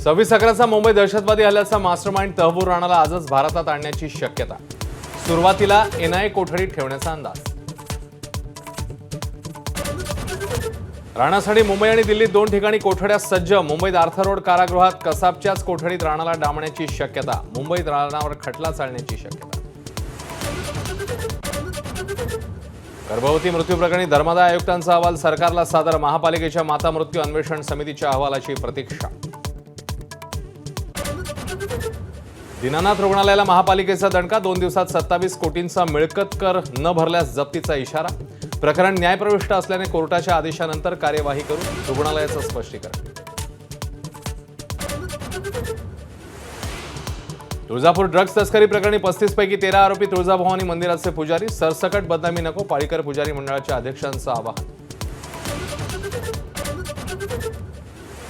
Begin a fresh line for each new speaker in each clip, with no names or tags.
26/11चा मुंबई दहशतवादी हल्ल्याचा मास्टरमाइंड तहव्वूर राणाला आजच भारतात आणण्याची शक्यता। सुरुवातीला एनआयए कोठडीत ठेवण्याचा अंदाज। राणासाठी मुंबई आणि दिल्लीत 2 ठिकाणी कोठड्या सज्ज। मुंबईत आर्थर रोड कारागृहात कसाबच्याच कोठडीत राणाला डांबण्याची शक्यता। मुंबईत राणावर खटला चालण्याची शक्यता। गर्भवती मृत्यू प्रकरणी धर्मादाय आयुक्तांचा अहवाल सरकारला सादर। महापालिकेच्या माता मृत्यू अन्वेषण समितीच्या अहवालाची प्रतीक्षा। दीनानाथ रुग्णालयाला महापालिकेचा दणका। 2 दिवसात 27 कोटींचा मिळकत कर न भरल्यास जप्तीचा इशारा। प्रकरण न्यायप्रविष्ट असल्याने कोर्टाच्या आदेशानंतर कार्यवाही करू, रुग्णालयाचं स्पष्टीकरण। तुळजापूर ड्रग्ज तस्करी प्रकरणी 35 पैकी 13 आरोपी तुळजाभवानी मंदिराचे पुजारी। सरसकट बदनामी नको, पाळीकर पुजारी मंडळाच्या अध्यक्षांचं आवाहन।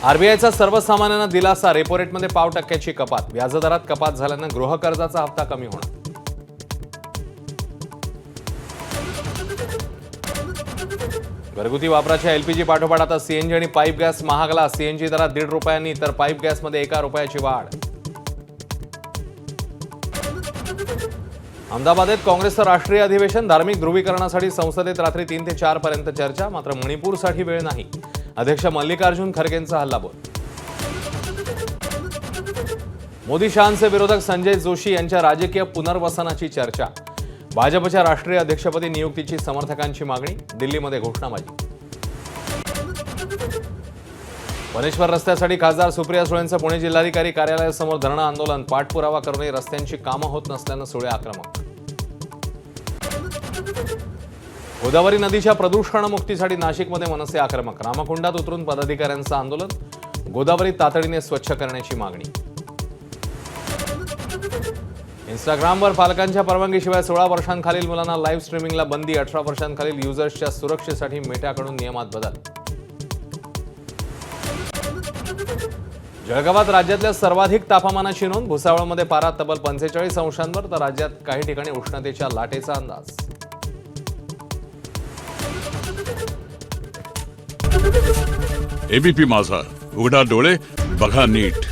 आरबीआयचा सर्वसामान्यांना दिलासा। रेपो रेटमध्ये पाव टक्क्याची कपात। व्याजदरात कपात झाल्यानं गृहकर्जाचा हप्ता कमी होणार। घरगुती वापराच्या एलपीजी पाठोपाठ आता सीएनजी आणि पाईप गॅस महागला। सीएनजी दरात 1.5 रुपयांनी तर पाईप गॅसमध्ये 1 रुपयाची वाढ। अहमदाबादेत काँग्रेसचं राष्ट्रीय अधिवेशन। धार्मिक ध्रुवीकरणासाठी संसदेत रात्री 3 ते 4 पर्यंत चर्चा। मात्र मणिपूरसाठी वेळ नाही। अध्यक्ष मल्लिकार्जुन खरगेंचा हल्लाबोल। मोदी शहांचे विरोधक संजय जोशी यांच्या राजकीय पुनर्वसनाची चर्चा। भाजपच्या राष्ट्रीय अध्यक्षपदी नियुक्तीची समर्थकांची मागणी। दिल्लीमध्ये घोषणाबाजी। वनेश्वर रस्त्यासाठी खासदार सुप्रिया सुळेंचं पुणे जिल्हाधिकारी कार्यालयासमोर धरणं आंदोलन। पाठपुरावा करूनही रस्त्यांची कामं होत नसल्यानं सुळे आक्रमक। गोदावरी नदीच्या प्रदूषणमुक्तीसाठी नाशिकमध्ये मनसे आक्रमक। रामकुंडात उतरून पदाधिकाऱ्यांचं आंदोलन। गोदावरी तातडीने स्वच्छ करण्याची मागणी। इंस्टाग्रामवर पालकांच्या परवानगीशिवाय 16 वर्षांखालील मुलांना लाईव्ह स्ट्रीमिंगला बंदी। 18 वर्षांखालील युजर्सच्या सुरक्षेसाठी मेटाकडून नियमात बदल। जळगावात राज्यातल्या सर्वाधिक तापमानाची नोंद। भुसावळमध्ये पारा तब्बल 45 अंशांवर तर राज्यात काही ठिकाणी उष्णतेच्या लाटेचा अंदाज।
एबीपी माझा, उघडा डोळे बघा नीट।